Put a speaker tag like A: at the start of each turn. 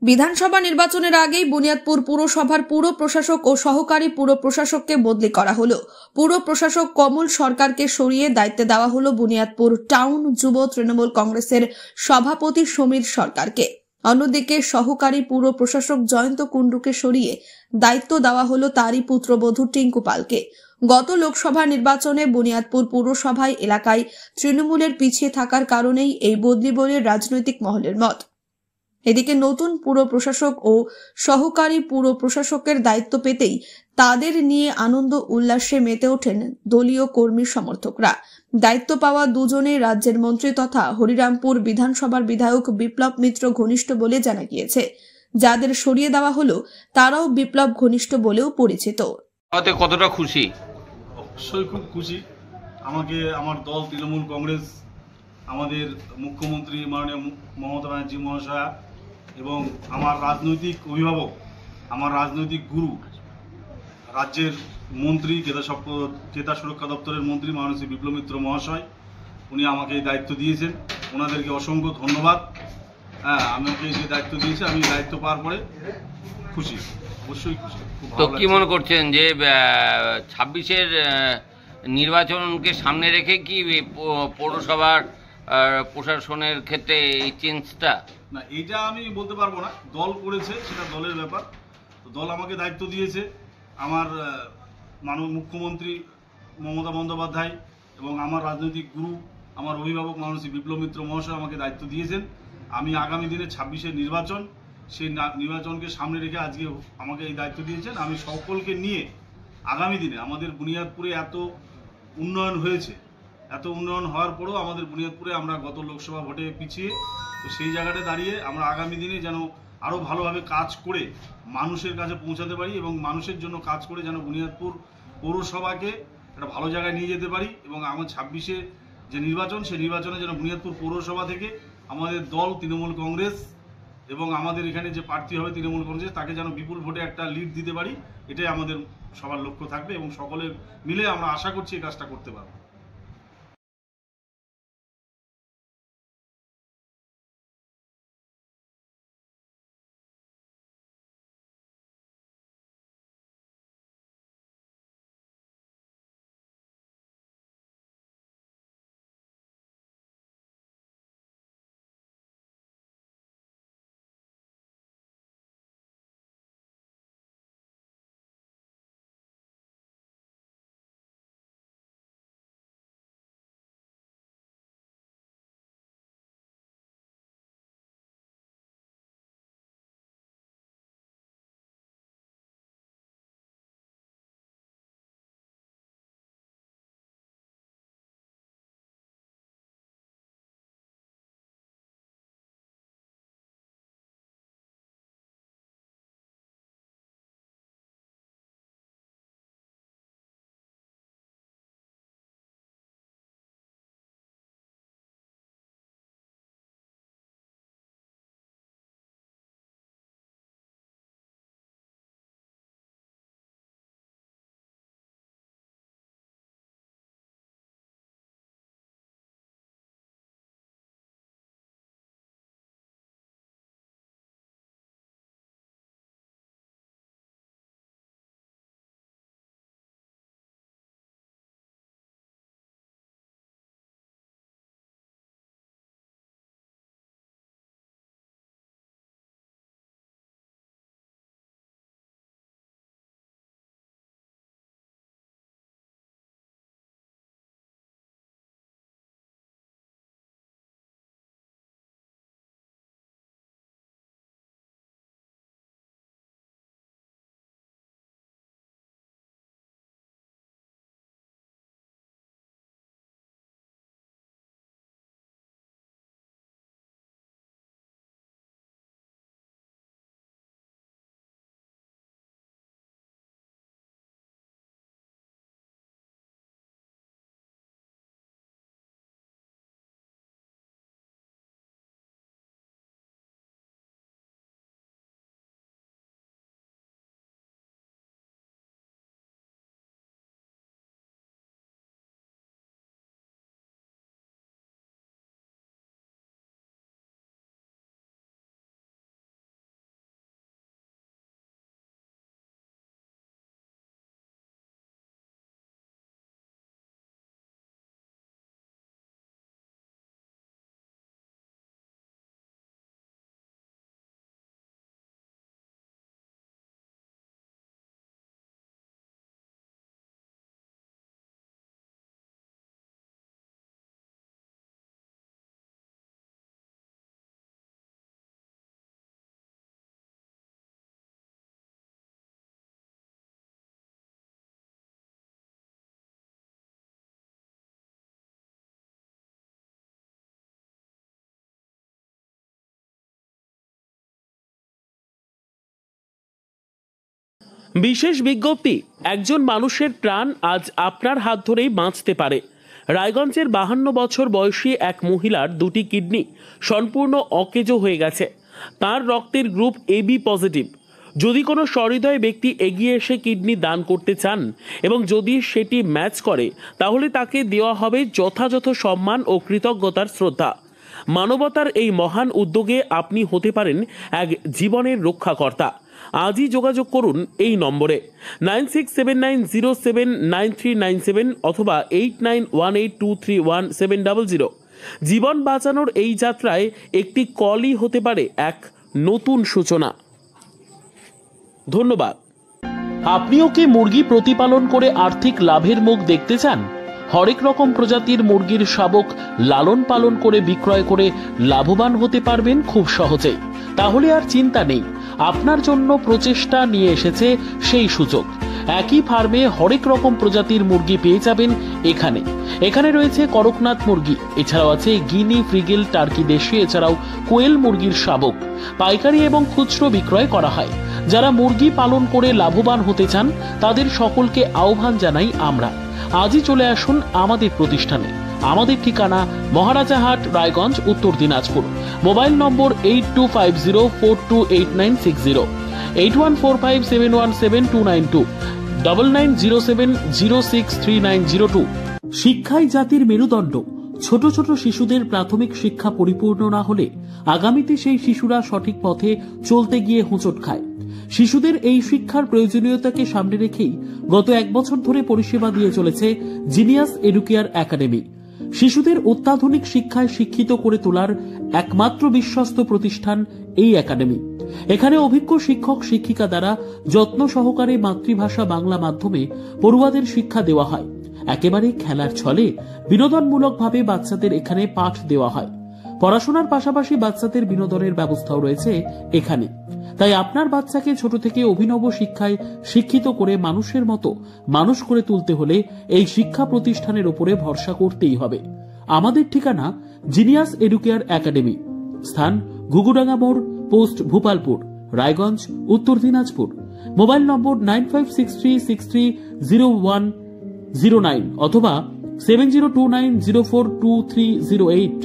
A: বিধানসভা নির্বাচনের আগেই বুনিয়াদপুর পুরসভার পুর প্রশাসক ও সহকারী পুর প্রশাসককে বদলি করা হলো। পুর প্রশাসক কমল সরকারকে সরিয়ে দায়িত্বে দেওয়া হলো বুনিয়াদপুর টাউন যুব তৃণমূল কংগ্রেসের সভাপতি সমীর সরকারকে। অন্যদিকে সহকারী পুর প্রশাসক জয়ন্ত কুণ্ডুকে সরিয়ে দায়িত্ব দেওয়া হলো তারই পুত্রবধূ টিঙ্কু পালকে। গত লোকসভা নির্বাচনে বুনিয়াদপুর পুরসভায় এলাকায় তৃণমূলের পিছিয়ে থাকার কারণেই এই বদলি বলে রাজনৈতিক মহলের মত। এদিকে নতুন পুর প্রশাসক ও সহকারী পুর প্রশাসকের দায়িত্ব পেতেই তাদের নিয়ে আনন্দ উল্লাসে মেতে ওঠেন দলীয় কর্মী সমর্থকরা। দায়িত্ব পাওয়া দুজনেই রাজ্যের মন্ত্রী তথা হরিরামপুর বিধানসভার বিধায়ক বিপ্লব মিত্র ঘনিষ্ঠ বলে জানা গিয়েছে। যাদের সরিয়ে দেওয়া হলো তারাও বিপ্লব ঘনিষ্ঠ বলেও পরিচিত।
B: কতটা খুশি?
C: অবশ্যই খুব খুশি। আমাকে আমার দল তৃণমূল কংগ্রেস, আমাদের মুখ্যমন্ত্রী মাননীয় মমতা ব্যানার্জি মহাশয়া এবং আমার রাজনৈতিক অভিভাবক, আমার রাজনৈতিক গুরু, রাজ্যের মন্ত্রী ক্রেতা সুরক্ষা দপ্তরের মন্ত্রী মাননীয় শ্রী বিপ্লব মিত্র মহাশয়, উনি আমাকে এই দায়িত্ব দিয়েছেন। ওনাদেরকে অসংখ্য ধন্যবাদ। আমাকে যে দায়িত্ব দিয়েছে, আমি দায়িত্ব পাওয়ার পরে খুশি, অবশ্যই খুশি।
B: তো কি মনে করছেন যে 26-এর নির্বাচনকে সামনে রেখে কি পৌরসভার প্রশাসনের ক্ষেত্রে এই চেঞ্জটা?
C: না, এইটা আমি বলতে পারবো না। দল করেছে, সেটা দলের ব্যাপার। তো দল আমাকে দায়িত্ব দিয়েছে। আমার মাননীয় মুখ্যমন্ত্রী মমতা বন্দ্যোপাধ্যায় এবং আমার রাজনৈতিক গুরু, আমার অভিভাবক মাননীয় শ্রী বিপ্লব মিত্র মহাশয় আমাকে দায়িত্ব দিয়েছেন। আমি আগামী দিনে 26-এর নির্বাচন, সেই নির্বাচনকে সামনে রেখে আজকে আমাকে এই দায়িত্ব দিয়েছেন। আমি সকলকে নিয়ে আগামী দিনে আমাদের বুনিয়াদপুরে এত উন্নয়ন হয়েছে, এত উন্নয়ন হওয়ার পরেও আমাদের বুনিয়াদপুরে আমরা গত লোকসভা ভোটে পিছিয়ে, তো সেই জায়গাটা দাঁড়িয়ে আমরা আগামী দিনে যেন আরও ভালোভাবে কাজ করে মানুষের কাছে পৌঁছাতে পারি এবং মানুষের জন্য কাজ করে যেন বুনিয়াদপুর পৌরসভাকে একটা ভালো জায়গায় নিয়ে যেতে পারি এবং আমার 26-এ যে নির্বাচন, সেই নির্বাচনে যেন বুনিয়াদপুর পৌরসভা থেকে আমাদের দল তৃণমূল কংগ্রেস এবং আমাদের এখানে যে প্রার্থী হবে তৃণমূল কংগ্রেস, তাকে যেন বিপুল ভোটে একটা লিড দিতে পারি। এটাই আমাদের সবার লক্ষ্য থাকবে এবং সকলে মিলে আমরা আশা করছি এই কাজটা করতে পারবো।
D: বিশেষ বিজ্ঞপ্তি, একজন মানুষের প্রাণ আজ আপনার হাত ধরেই বাঁচতে পারে। রায়গঞ্জের 52 বছর বয়সী এক মহিলার দুটি কিডনি সম্পূর্ণ অকেজো হয়ে গেছে। তার রক্তের গ্রুপ AB পজিটিভ। যদি কোনো সহৃদয় ব্যক্তি এগিয়ে এসে কিডনি দান করতে চান এবং যদি সেটি ম্যাচ করে, তাহলে তাকে দেওয়া হবে যথাযথ সম্মান ও কৃতজ্ঞতার শ্রদ্ধা। মানবতার এই মহান উদ্যোগে আপনি হতে পারেন এক জীবনের রক্ষাকর্তা। আজই যোগাযোগ করুন এই নম্বরে 9679079397 অথবা 8918231700। জীবন বাঁচানোর এই যাত্রায় একটি কলই হতে পারে এক নতুন সূচনা। ধন্যবাদ। আপনিও কি মুরগি প্রতিপালন করে আর্থিক লাভের মুখ দেখতে চান? হরেক রকম প্রজাতির মুরগির শাবক লালন পালন করে বিক্রয় করে লাভবান হতে পারবেন খুব সহজেই। তাহলে আর চিন্তা নেই, আপনার জন্য প্রচেষ্টা নিয়ে এসেছে সেই সুযোগ। একই ফার্মে হরেক রকম প্রজাতির মুরগি পেয়ে যাবেন এখানে রয়েছে করকনাথ মুরগি, এছাড়াও আছে গিনি, ফ্রিগেল, টার্কি দেশি, এছাড়াও কোয়েল মুরগির শাবক। পাইকারি এবং খুচরো বিক্রয় করা হয়। যারা মুরগি পালন করে লাভবান হতে চান তাদের সকলকে আহ্বান জানাই আমরা। আজই চলে আসুন আমাদের প্রতিষ্ঠানে। আমাদের ঠিকানা মহারাজা হাট, রায়গঞ্জ, উত্তর দিনাজপুর। মোবাইল নম্বর 8250428960, 8145717292, 9907063902। শিক্ষাই জাতির মেরুদণ্ড। ছোট ছোট শিশুদের প্রাথমিক শিক্ষা পরিপূর্ণ না হলে আগামীতে সেই শিশুরা সঠিক পথে চলতে গিয়ে হোঁচট খায়। শিশুদের এই শিক্ষার প্রয়োজনীয়তাকে সামনে রেখেই গত 1 বছর ধরে পরিষেবা দিয়ে চলেছে জিনিয়াস এডুকেয়ার একাডেমি। শিশুদের অত্যাধুনিক শিক্ষায় শিক্ষিত করে তোলার একমাত্র বিশ্বস্ত প্রতিষ্ঠান এই একাডেমি। এখানে অভিজ্ঞ শিক্ষক শিক্ষিকা দ্বারা যত্ন সহকারে মাতৃভাষা বাংলা মাধ্যমে পড়ুয়াদের শিক্ষা দেওয়া হয়। একেবারে খেলার ছলে বিনোদনমূলকভাবে বাচ্চাদের এখানে পাঠ দেওয়া হয়। পড়াশোনার পাশাপাশি বাচ্চাদের বিনোদনের ব্যবস্থাও রয়েছে এখানে। তাই আপনার বাচ্চাকে ছোট থেকে অভিনব শিক্ষায় শিক্ষিত করে মানুষের মতো মানুষ করে তুলতে হলে এই শিক্ষা প্রতিষ্ঠানের উপরে ভরসা করতেই হবে। আমাদের ঠিকানা জিনিয়াস এডুকেয়ার একাডেমি, স্থান ঘুঘুডাঙ্গা মোড়, পোস্ট ভূপালপুর, রায়গঞ্জ, উত্তর দিনাজপুর। মোবাইল নম্বর 9563630109 অথবা 7029042308।